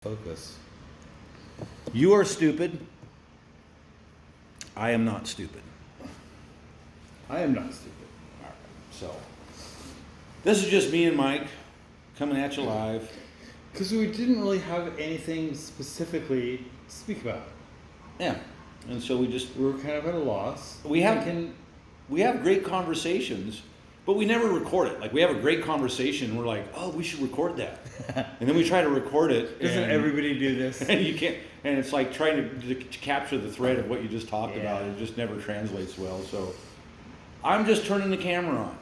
Focus. You are stupid. I am not stupid. I am not stupid. All right. So, this is just me and Mike coming at you live. Because we didn't really have anything specifically to speak about. Yeah. And so we were kind of at a loss. We have great conversations, but we never record it. Like, we have a great conversation, and we're like, oh, we should record that. And then we try to record it. Doesn't everybody do this? And you can't. And it's like trying to capture the thread of what you just talked about. It just never translates well. So I'm just turning the camera on.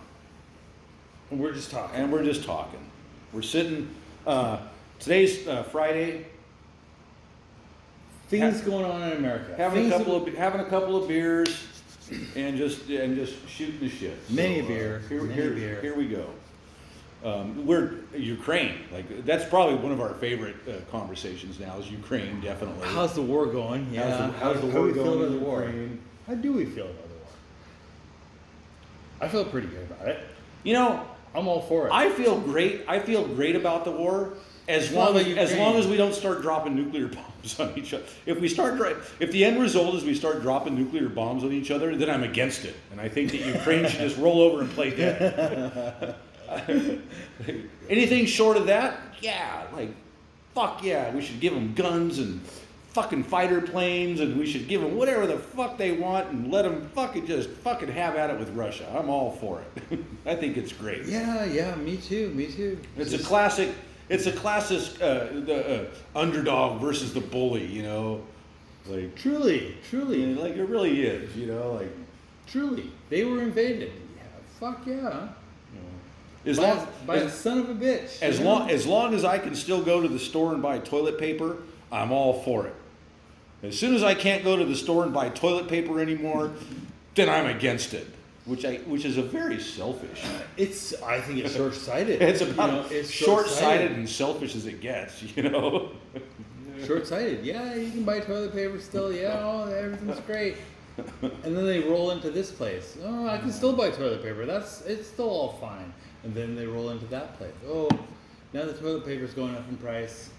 And we're just talking. We're sitting. Today's Friday. Things going on in America. Having a couple of beers, and just shooting the shit. Many beer. Here we go. We're Ukraine. Like, that's probably one of our favorite conversations now. Is Ukraine, definitely. How's the war going? Yeah. How's the war going in Ukraine? How do we feel about the war? I feel pretty good about it. You know, I'm all for it. I feel great. I feel great about the war as long as we don't start dropping nuclear bombs on each other. If the end result is we start dropping nuclear bombs on each other, then I'm against it, and I think that Ukraine should just roll over and play dead. Anything short of that, yeah, like, fuck yeah, we should give them guns and fucking fighter planes, and we should give them whatever the fuck they want and let them fucking have at it with Russia. I'm all for it. I think it's great. Yeah, me too. It's a classic the underdog versus the bully, you know, like truly, like it really is, you know, like truly, they were invaded. Yeah, fuck yeah. By a son of a bitch. As long as I can still go to the store and buy toilet paper, I'm all for it. As soon as I can't go to the store and buy toilet paper anymore, then I'm against it. Which is a very selfish. I think it's short-sighted. It's about it's short-sighted and selfish as it gets, you know. Short-sighted. Yeah, you can buy toilet paper still. Yeah, everything's great. And then they roll into this place. Oh, I can still buy toilet paper. It's still all fine. And then they roll into that place. Oh, now the toilet paper's going up in price.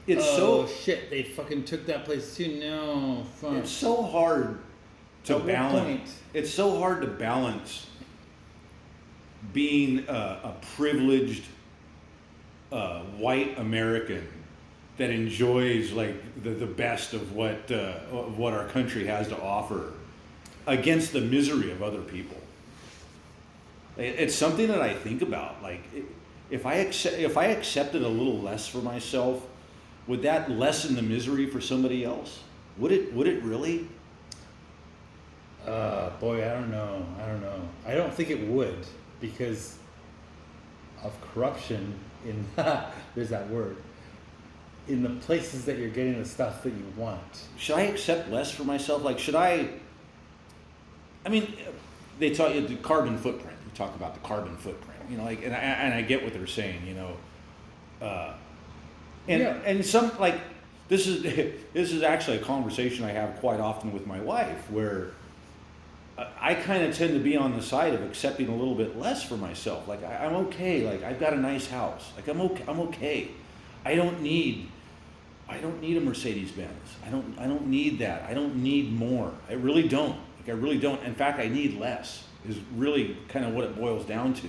Shit, they fucking took that place too. No, fuck. It's so hard to balance. It's so hard to balance being a privileged white American that enjoys like the best of what our country has to offer against the misery of other people. It's something that I think about. Like, if I accepted a little less for myself, would that lessen the misery for somebody else? Would it really? Boy, I don't know. I don't think it would, because of corruption in there's that word, in the places that you're getting the stuff that you want. Should I accept less for myself? Like, should I mean, they taught you the carbon footprint. You talk about the carbon footprint, you know, like, and I get what they're saying, you know, and some, like, this is actually a conversation I have quite often with my wife, where I kind of tend to be on the side of accepting a little bit less for myself. Like, I'm okay. Like, I've got a nice house. Like, I'm okay. I don't need a Mercedes Benz. I don't need that. I don't need more. I really don't. Like, I really don't. In fact, I need less. Is really kind of what it boils down to.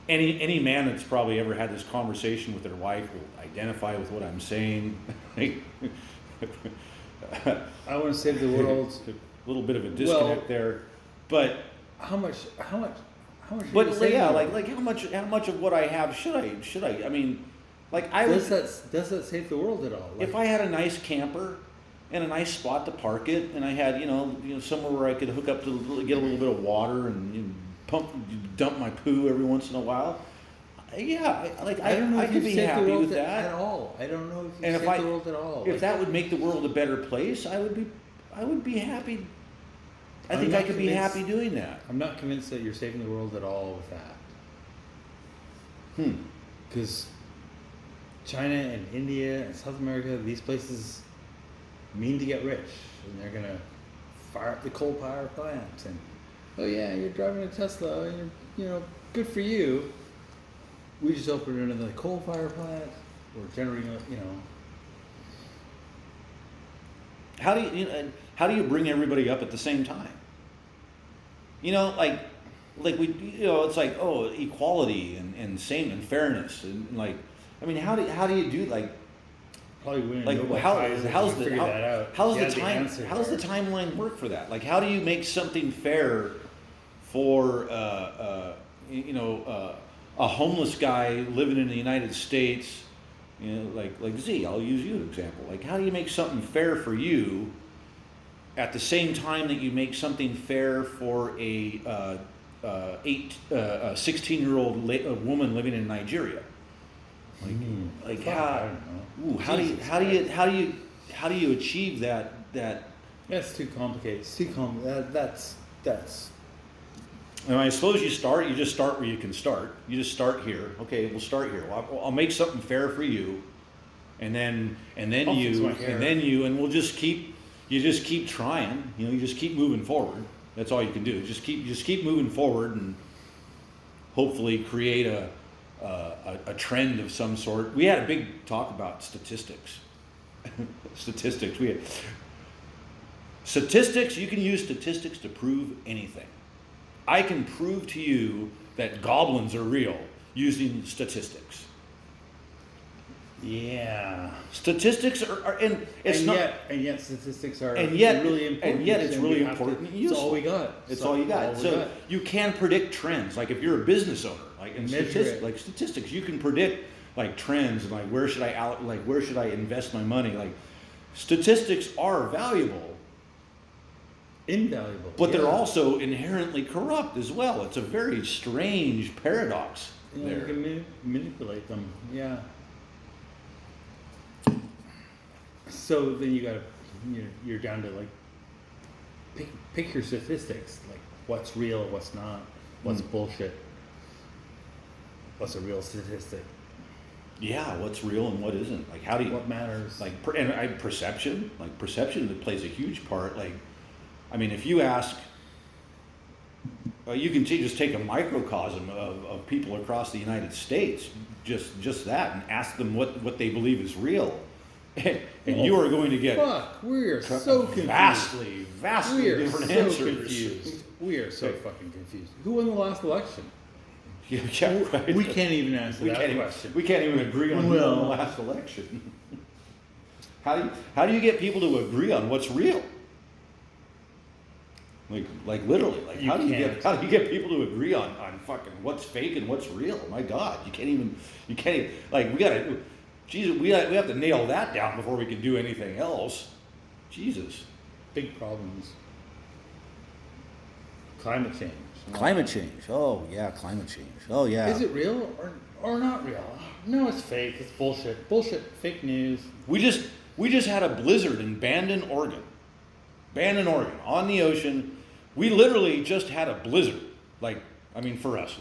Any man that's probably ever had this conversation with their wife will identify with what I'm saying. I want to save the world. A little bit of a disconnect there, but how much? But yeah, like how much of what I have should I? I mean, like, does that save the world at all? Like, if I had a nice camper and a nice spot to park it, and I had you know somewhere where I could hook up to get a little bit of water and dump my poo every once in a while. Yeah, I could be happy with that at all. I don't know if you save the world at all. If that would make the world a better place, I would be happy. I think I could be happy doing that. I'm not convinced that you're saving the world at all with that. Because China and India and South America, these places mean to get rich, and they're gonna fire up the coal power plants. And oh yeah, you're driving a Tesla, and you're good for you. We just opened another coal fire plant. or generating, How do you bring everybody up at the same time? Like we, it's like, oh, equality and same and fairness and like, I mean, how do you do like, probably wouldn't like know by how's Friday, the figure that out. how's Yeah, the time answer how's the there. timeline work for that? Like, how do you make something fair for a homeless guy living in the United States? Like Z, I'll use you as an example. Like, how do you make something fair for you at the same time that you make something fair for a 16-year-old woman living in Nigeria? Like Fuck, I don't know. how do you achieve that? That's too complicated. It's too that's. And I suppose you just start where you can start. You just start here. Okay, we'll start here. I'll make something fair for you, and then you, and we'll just keep. You just keep trying. You just keep moving forward. That's all you can do. Just keep moving forward, and hopefully create a trend of some sort. We had a big talk about statistics. Statistics. Statistics. You can use statistics to prove anything. I can prove to you that goblins are real using statistics. Yeah. Statistics are and yet statistics are really important. and yet it's really important. It's all we got. It's all you got. So you can predict trends. Like if you're a business owner, like in statistics, you can predict like trends and like where should I invest my money? Like statistics are valuable. Invaluable. But they're also inherently corrupt as well. It's a very strange paradox there. You can manipulate them. Yeah. So then you're down to like pick your statistics, like what's real, what's not, what's bullshit, what's a real statistic. Yeah, what's real and what isn't. Like how do you what matters? Like perception that plays a huge part. Like I mean, if you ask, you can just take a microcosm of people across the United States, just that, and ask them what they believe is real. And you are going to get we're so confused. vastly different answers. Confused. We are so fucking confused. Who won the last election? Yeah, right. We can't even answer that question. We can't even agree on who won the last election. How do you get people to agree on what's real? Like literally, like how do you get people to agree on fucking what's fake and what's real? My God, you can't even like we have to nail that down before we can do anything else. Jesus. Big problems. Climate change. Climate change. Oh yeah, climate change. Oh yeah. Is it real or not real? No, it's fake. It's bullshit. Bullshit. Fake news. We just had a blizzard in Bandon, Oregon. Bandon, Oregon, on the ocean. We literally just had a blizzard. Like, I mean, for us.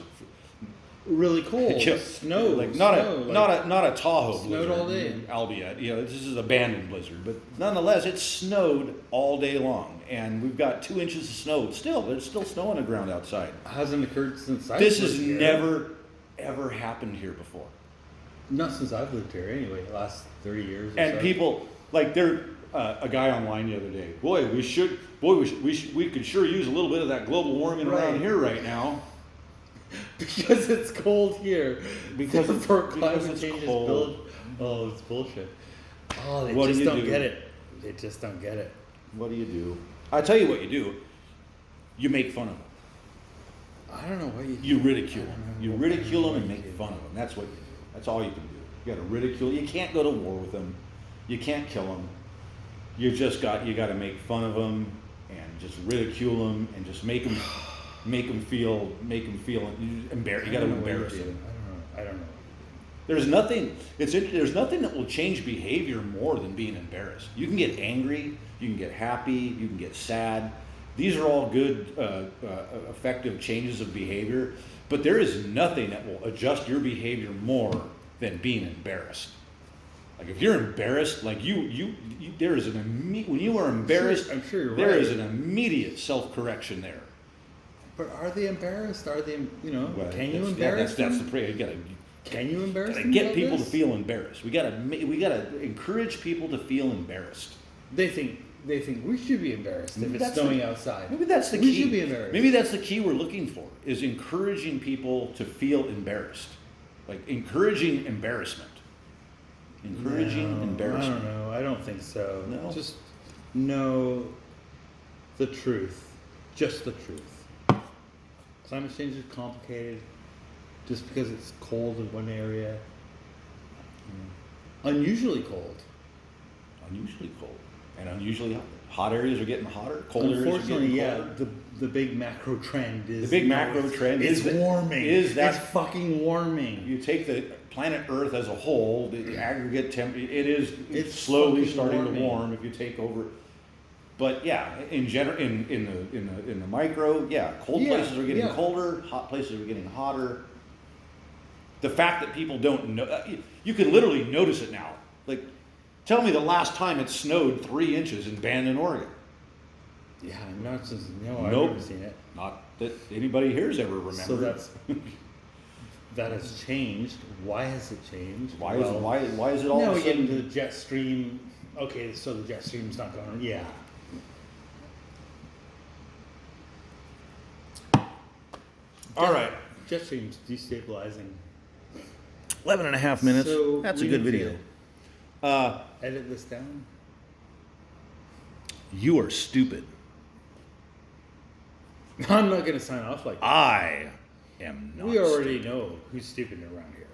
Really cold. Yeah. Snow. Like not a Tahoe snowed blizzard. All day. Albeit, this is a Bandon blizzard, but nonetheless, it snowed all day long, and we've got 2 inches of snow. There's still snow on the ground outside. Hasn't occurred since I've This lived has here. never ever happened here before. Not since I've lived here, anyway. The last 30 years. And people like a guy online the other day. We could sure use a little bit of that global warming around here right now. Because it's cold here. Because climate change is cold. built. Oh, it's bullshit. Oh, they What just do you don't do? get it. They just don't get it. What do you do? I tell you what you do. You make fun of them. I don't know what you do. You ridicule them. You ridicule them and make fun of them. That's what you do. That's all you can do. You got to ridicule. You can't go to war with them. You can't kill them. You got to make fun of them and just ridicule them and just make them feel embarrassed. You got to embarrass them. I don't know. There's nothing that will change behavior more than being embarrassed. You can get angry, you can get happy, you can get sad. These are all good, effective changes of behavior, but there is nothing that will adjust your behavior more than being embarrassed. Like if you're embarrassed, like there is when you are embarrassed, I'm sure you're there right. is an immediate self-correction there. But are they embarrassed? Are they, Well, can you embarrass them? That's the prayer. You Can you embarrass Gotta them? get about people this? to feel embarrassed. We gotta encourage people to feel embarrassed. They think we should be embarrassed if it's That's snowing the- outside. Maybe that's the we key. should be embarrassed. Maybe that's the key we're looking for, is encouraging people to feel embarrassed. Like encouraging embarrassment. Encouraging No, embarrassment. I don't know. I don't think so. No? Just know the truth. Just the truth. Climate change is complicated. Just because it's cold in one area. Unusually cold. Unusually cold. And unusually hot. Hot areas are getting hotter. Cold areas are Unfortunately, getting yeah, colder. the big macro trend is The big macro trend it's is that- warming. is that- it's fucking warming. You take the planet Earth as a whole, the aggregate temperature, it's It's slowly fucking starting warming. to warm if you take over. But yeah, in general, in the micro, yeah, cold Yeah, places are getting yeah. colder, hot places are getting hotter. The fact that people don't know, you can literally notice it now. Like, tell me the last time it snowed 3 inches in Bandon, Oregon. Yeah, not since I've Nope. never seen it. Not that anybody here's ever remembered. So that has changed. Why has it changed? why Well, is it all now of a we get into sudden? the jet stream. Okay, so the jet stream's not going. Yeah. All right. Jet stream's destabilizing. 11 and a half minutes. So That's a we good need video. Edit this down. You are stupid. I'm not gonna sign off like that. I am not. We already stupid. know who's stupid around here.